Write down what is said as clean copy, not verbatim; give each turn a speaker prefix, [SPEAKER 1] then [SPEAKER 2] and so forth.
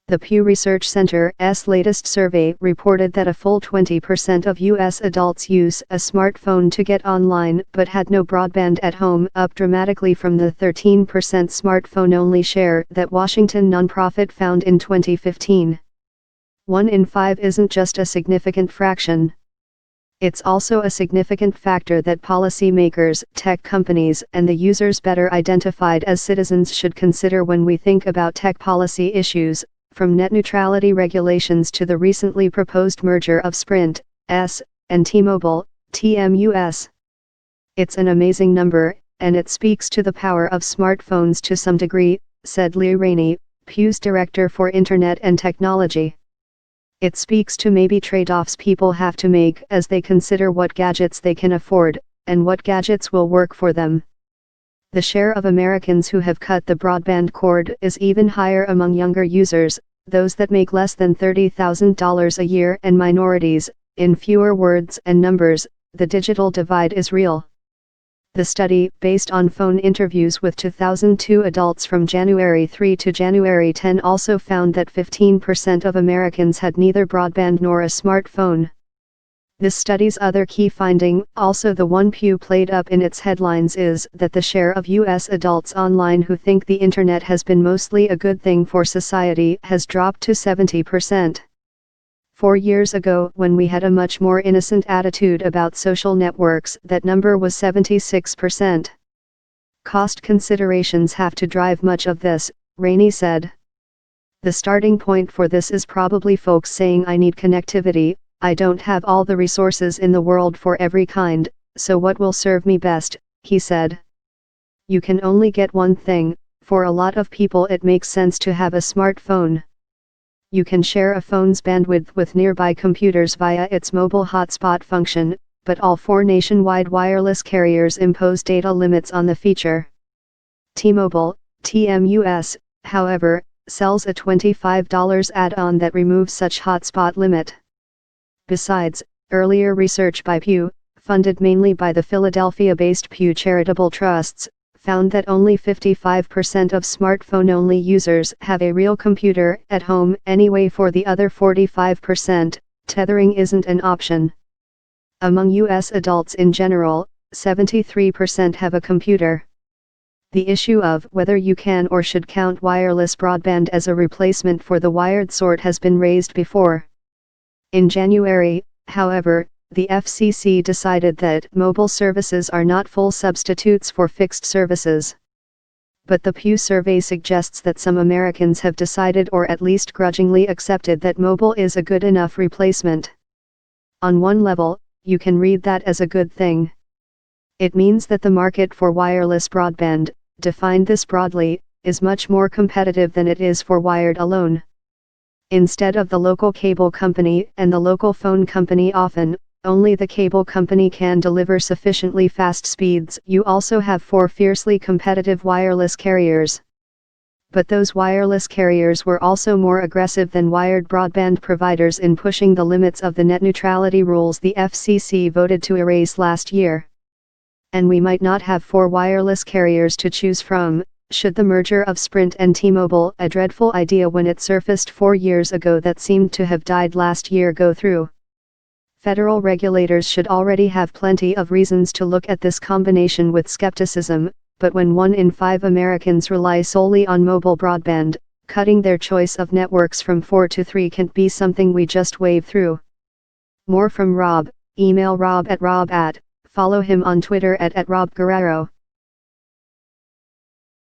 [SPEAKER 1] The Pew Research Center's latest survey reported that a full 20% of U.S. adults use a smartphone to get online but had no broadband at home, up dramatically from the 13% smartphone-only share that Washington nonprofit found in 2015. 1 in 5 isn't just a significant fraction. It's also a significant factor that policymakers, tech companies, and the users better identified as citizens should consider when we think about tech policy issues, from net neutrality regulations to the recently proposed merger of Sprint, and T-Mobile, TMUS. It's an amazing number, and it speaks to the power of smartphones to some degree, said Leigh Rainey, Pew's director for Internet and Technology. It speaks to maybe trade-offs people have to make as they consider what gadgets they can afford, and what gadgets will work for them. The share of Americans who have cut the broadband cord is even higher among younger users, those that make less than $30,000 a year, and minorities. In fewer words and numbers, the digital divide is real. The study, based on phone interviews with 2002 adults from January 3 to January 10, also found that 15% of Americans had neither broadband nor a smartphone. This study's other key finding, also the one Pew played up in its headlines, is that the share of U.S. adults online who think the Internet has been mostly a good thing for society has dropped to 70%. 4 years ago, when we had a much more innocent attitude about social networks, that number was 76%. Cost considerations have to drive much of this, Rainey said. The starting point for this is probably folks saying, I need connectivity, I don't have all the resources in the world for every kind, so what will serve me best, he said. You can only get one thing. For a lot of people it makes sense to have a smartphone. You can share a phone's bandwidth with nearby computers via its mobile hotspot function, but all 4 nationwide wireless carriers impose data limits on the feature. T-Mobile, TMUS, however, sells a $25 add-on that removes such hotspot limit. Besides, earlier research by Pew, funded mainly by the Philadelphia-based Pew Charitable Trusts, found that only 55% of smartphone-only users have a real computer at home anyway. For the other 45%, tethering isn't an option. Among U.S. adults in general, 73% have a computer. The issue of whether you can or should count wireless broadband as a replacement for the wired sort has been raised before. In January, however, the FCC decided that mobile services are not full substitutes for fixed services. But the Pew survey suggests that some Americans have decided, or at least grudgingly accepted, that mobile is a good enough replacement. On one level, you can read that as a good thing. It means that the market for wireless broadband, defined this broadly, is much more competitive than it is for wired alone. Instead of the local cable company and the local phone company, often, only the cable company can deliver sufficiently fast speeds. You also have 4 fiercely competitive wireless carriers. But those wireless carriers were also more aggressive than wired broadband providers in pushing the limits of the net neutrality rules the FCC voted to erase last year. And we might not have 4 wireless carriers to choose from, should the merger of Sprint and T-Mobile, a dreadful idea when it surfaced 4 years ago that seemed to have died last year, go through. Federal regulators should already have plenty of reasons to look at this combination with skepticism, but when 1 in 5 Americans rely solely on mobile broadband, cutting their choice of networks from 4 to 3 can't be something we just wave through. More from Rob. Email rob@, follow him on Twitter at @RobGuerrero.